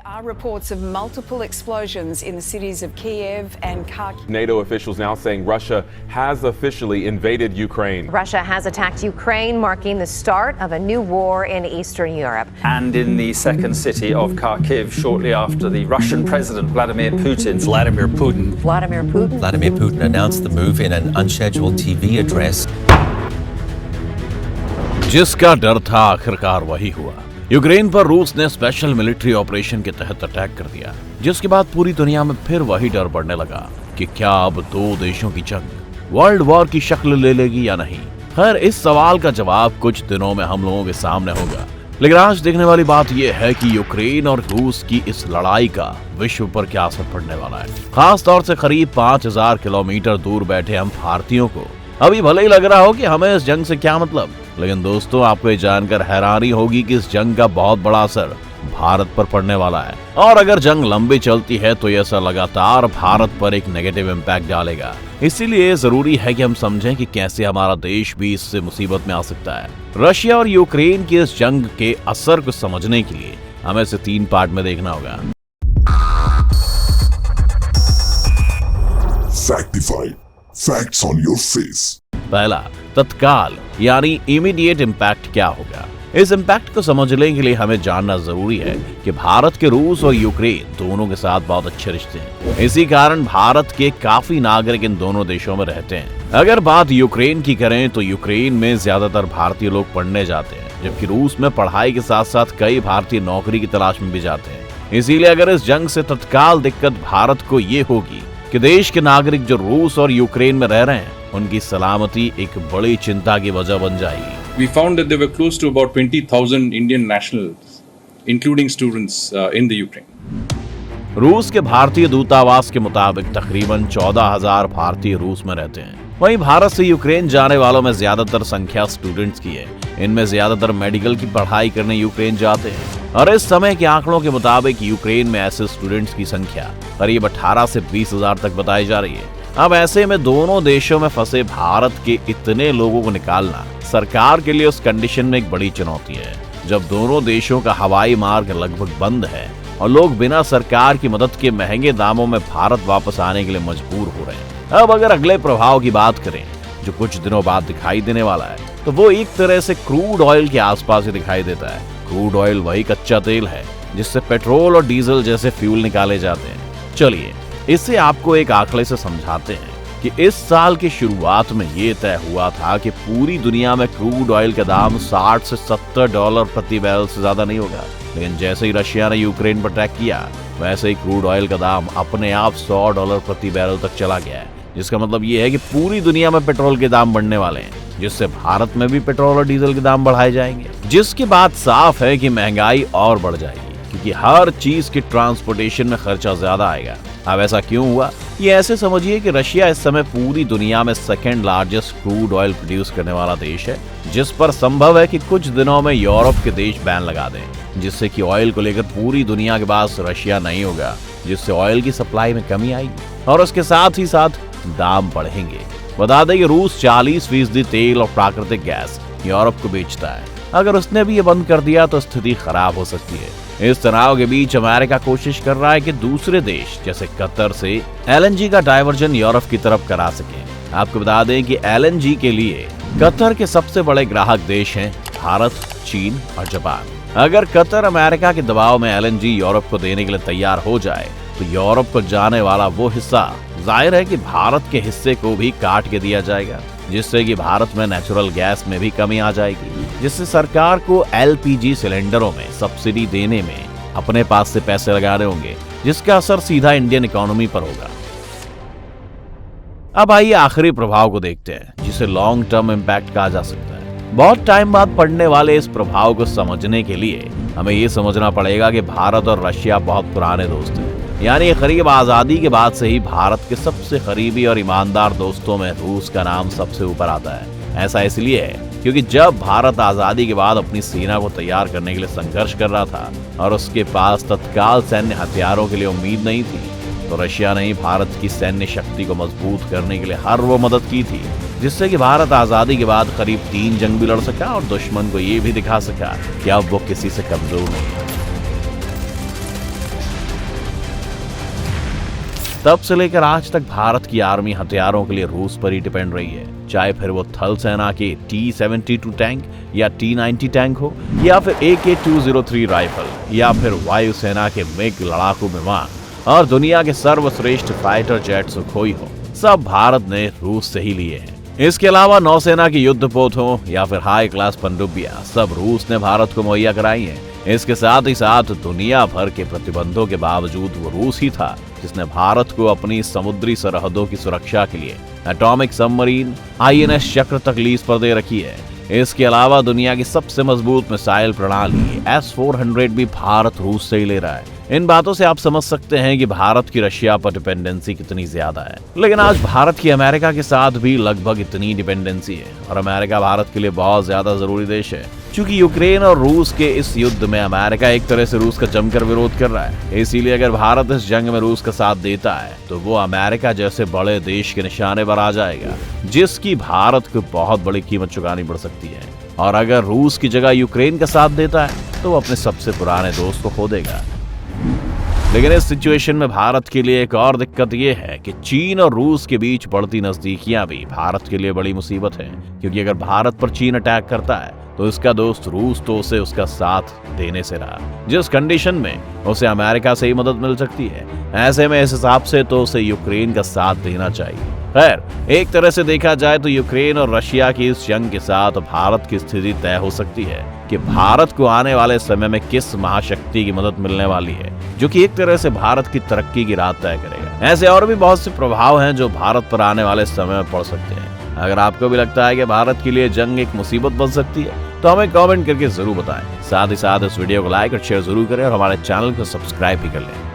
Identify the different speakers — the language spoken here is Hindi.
Speaker 1: are reports of multiple explosions in the cities of Kiev and Kharkiv.
Speaker 2: NATO officials now saying Russia has officially invaded Ukraine.
Speaker 3: Russia has attacked Ukraine, marking the start of a new war in Eastern Europe.
Speaker 4: And in the second city of Kharkiv, shortly after the Russian President Vladimir Putin
Speaker 5: announced the move in an unscheduled TV address.
Speaker 6: जिसका डर था आखिरकार वही हुआ। यूक्रेन पर रूस ने स्पेशल मिलिट्री ऑपरेशन के तहत अटैक कर दिया, जिसके बाद पूरी दुनिया में फिर वही डर बढ़ने लगा कि क्या अब दो देशों की जंग वर्ल्ड वॉर की शक्ल ले लेगी या नहीं। खैर, इस सवाल का जवाब कुछ दिनों में हम लोगों के सामने होगा, लेकिन आज देखने वाली बात यह है कि यूक्रेन और रूस की इस लड़ाई का विश्व पर क्या असर पड़ने वाला है। खास तौर से करीब 5000 किलोमीटर दूर बैठे हम भारतीयों को अभी भले ही लग रहा हो कि हमें इस जंग से क्या मतलब, लेकिन दोस्तों आपको ये जानकर हैरानी होगी कि इस जंग का बहुत बड़ा असर भारत पर पड़ने वाला है। और अगर जंग लंबी चलती है तो यह असर लगातार भारत पर एक नेगेटिव इम्पैक्ट डालेगा। इसीलिए जरूरी है कि हम समझें कि कैसे हमारा देश भी इससे मुसीबत में आ सकता है। रशिया और यूक्रेन की इस जंग के असर को समझने के लिए हमें इसे 3 पार्ट में देखना होगा।
Speaker 7: Factify. Facts on your face.
Speaker 6: पहला, तत्काल यानी इमीडिएट इम्पैक्ट क्या होगा। इस इम्पैक्ट को समझने के लिए हमें जानना जरूरी है कि भारत के रूस और यूक्रेन दोनों के साथ बहुत अच्छे रिश्ते हैं। इसी कारण भारत के काफी नागरिक इन दोनों देशों में रहते हैं। अगर बात यूक्रेन की करें तो यूक्रेन में ज्यादातर भारतीय लोग पढ़ने जाते हैं, जबकि रूस में पढ़ाई के साथ साथ कई भारतीय नौकरी की तलाश में भी जाते हैं। इसीलिए अगर इस जंग से तत्काल दिक्कत भारत को ये होगी कि देश के नागरिक जो रूस और यूक्रेन में रह रहे हैं उनकी सलामती एक बड़ी चिंता की वजह बन जाएगी।
Speaker 8: We found that there were close to about 20,000 Indian nationals, including students in the Ukraine.
Speaker 6: रूस के भारतीय दूतावास के मुताबिक तकरीबन 14,000 भारतीय रूस में रहते हैं। वहीं भारत से यूक्रेन जाने वालों में ज्यादातर संख्या स्टूडेंट्स की है। इनमें ज्यादातर मेडिकल की पढ़ाई करने यूक्रेन जाते हैं और इस समय के आंकड़ों के मुताबिक यूक्रेन में ऐसे स्टूडेंट्स की संख्या करीब 18 से 20,000 तक बताई जा रही है। अब ऐसे में दोनों देशों में फंसे भारत के इतने लोगों को निकालना सरकार के लिए उस कंडीशन में एक बड़ी चुनौती है जब दोनों देशों का हवाई मार्ग लगभग बंद है और लोग बिना सरकार की मदद के महंगे दामों में भारत वापस आने के लिए मजबूर हो रहे हैं। अब अगर अगले प्रभाव की बात करें जो कुछ दिनों बाद दिखाई देने वाला है, तो वो एक तरह से क्रूड ऑयल के आसपास ही दिखाई देता है। क्रूड ऑयल वही कच्चा तेल है जिससे पेट्रोल और डीजल जैसे फ्यूल निकाले जाते हैं। चलिए इसे आपको एक आंकड़े से समझाते हैं कि इस साल की शुरुआत में ये तय हुआ था कि पूरी दुनिया में क्रूड ऑयल का दाम 60 से 70 डॉलर प्रति बैरल से ज्यादा नहीं होगा, लेकिन जैसे ही रशिया ने यूक्रेन पर अटैक किया वैसे ही क्रूड ऑयल का दाम अपने आप 100 डॉलर प्रति बैरल तक चला गया है। जिसका मतलब ये है कि पूरी दुनिया में पेट्रोल के दाम बढ़ने वाले हैं, जिससे भारत में भी पेट्रोल और डीजल के दाम बढ़ाए जाएंगे, जिसकी बात साफ है कि महंगाई और बढ़ जाएगी क्योंकि हर चीज की ट्रांसपोर्टेशन में खर्चा ज्यादा आएगा। अब ऐसा क्यों हुआ? ये ऐसे समझिए कि रशिया इस समय पूरी दुनिया में second largest crude oil produce करने वाला देश है, जिस पर संभव है कि कुछ दिनों में यूरोप के देश बैन लगा दें, जिससे कि ऑयल को लेकर पूरी दुनिया के पास रशिया नहीं होगा, जिससे ऑयल की सप्लाई में कमी आएगी और उसके साथ ही साथ दाम बढ़ेंगे। बता दें कि रूस 40% तेल और प्राकृतिक गैस यूरोप को बेचता है। अगर उसने भी ये बंद कर दिया तो स्थिति खराब हो सकती है। इस तनाव के बीच अमेरिका कोशिश कर रहा है कि दूसरे देश जैसे कतर से एलएनजी का डाइवर्जन यूरोप की तरफ करा सके। आपको बता दें कि एलएनजी के लिए कतर के सबसे बड़े ग्राहक देश हैं भारत, चीन और जापान। अगर कतर अमेरिका के दबाव में एलएनजी यूरोप को देने के लिए तैयार हो जाए तो यूरोप को जाने वाला वो हिस्सा जाहिर है कि भारत के हिस्से को भी काट के दिया जाएगा, जिससे कि भारत में नेचुरल गैस में भी कमी आ जाएगी, जिससे सरकार को एलपीजी सिलेंडरों में सब्सिडी देने में अपने पास से पैसे लगाने होंगे, जिसका असर सीधा इंडियन इकोनॉमी पर होगा। अब आइए आखिरी प्रभाव को देखते हैं, जिसे लॉन्ग टर्म इम्पैक्ट कहा जा सकता है। बहुत टाइम बाद पड़ने वाले इस प्रभाव को समझने के लिए हमें ये समझना पड़ेगा कि भारत और रशिया बहुत पुराने दोस्त हैं। यानी करीब आजादी के बाद से ही भारत के सबसे करीबी और ईमानदार दोस्तों में रूस का नाम सबसे ऊपर आता है। ऐसा इसलिए है क्योंकि जब भारत आजादी के बाद अपनी सेना को तैयार करने के लिए संघर्ष कर रहा था और उसके पास तत्काल सैन्य हथियारों के लिए उम्मीद नहीं थी, तो रशिया ने भारत की सैन्य शक्ति को मजबूत करने के लिए हर वो मदद की थी, जिससे कि भारत आजादी के बाद करीब 3 जंग भी लड़ सका और दुश्मन को ये भी दिखा सका कि अब वो किसी से कमजोर नहीं है। तब से लेकर आज तक भारत की आर्मी हथियारों के लिए रूस पर ही डिपेंड रही है, चाहे फिर वो थल सेना के T-72 टैंक या T-90 टैंक हो, या फिर AK-203 राइफल, या फिर वायुसेना के मिग लड़ाकू विमान और दुनिया के सर्वश्रेष्ठ फाइटर जेट सुखोई हो, सब भारत ने रूस से ही लिए हैं। इसके अलावा नौसेना की युद्धपोत हो या फिर हाई क्लास पनडुब्बियां, सब रूस ने भारत को मुहैया कराई हैं। इसके साथ ही साथ दुनिया भर के प्रतिबंधों के बावजूद वो रूस ही था जिसने भारत को अपनी समुद्री सरहदों की सुरक्षा के लिए एटॉमिक सबमरीन INS चक्र तक लीज पर दे रखी है। इसके अलावा दुनिया की सबसे मजबूत मिसाइल प्रणाली S-400 भी भारत रूस से ही ले रहा है। इन बातों से आप समझ सकते हैं कि भारत की रशिया पर डिपेंडेंसी कितनी ज्यादा है। लेकिन आज भारत की अमेरिका के साथ भी लगभग इतनी डिपेंडेंसी है और अमेरिका भारत के लिए बहुत ज्यादा जरूरी देश है, क्योंकि यूक्रेन और रूस के इस युद्ध में अमेरिका एक तरह से रूस का जमकर विरोध कर रहा है। इसीलिए अगर भारत इस जंग में रूस का साथ देता है तो वो अमेरिका जैसे बड़े देश के निशाने पर आ जाएगा, जिसकी भारत को बहुत बड़ी कीमत चुकानी पड़ सकती है। और अगर रूस की जगह यूक्रेन का साथ देता है तो वो अपने सबसे पुराने दोस्त को खो देगा। लेकिन इस सिचुएशन में भारत के लिए एक और दिक्कत यह है कि चीन और रूस के बीच बढ़ती नजदीकियां भी भारत के लिए बड़ी मुसीबत है, क्योंकि अगर भारत पर चीन अटैक करता है तो इसका दोस्त रूस तो उसे उसका साथ देने से रहा, जिस कंडीशन में उसे अमेरिका से ही मदद मिल सकती है। ऐसे में इस हिसाब से तो उसे यूक्रेन का साथ देना चाहिए। खैर, एक तरह से देखा जाए तो यूक्रेन और रशिया की इस जंग के साथ भारत की स्थिति तय हो सकती है कि भारत को आने वाले समय में किस महाशक्ति की मदद मिलने वाली है, जो कि एक तरह से भारत की तरक्की की राह तय करेगा। ऐसे और भी बहुत से प्रभाव हैं जो भारत पर आने वाले समय में पड़ सकते हैं। अगर आपको भी लगता है कि भारत के लिए जंग एक मुसीबत बन सकती है तो हमें कमेंट करके जरूर बताएं। साथ ही साथ इस वीडियो को लाइक और शेयर जरूर करें और हमारे चैनल को सब्सक्राइब भी कर लें।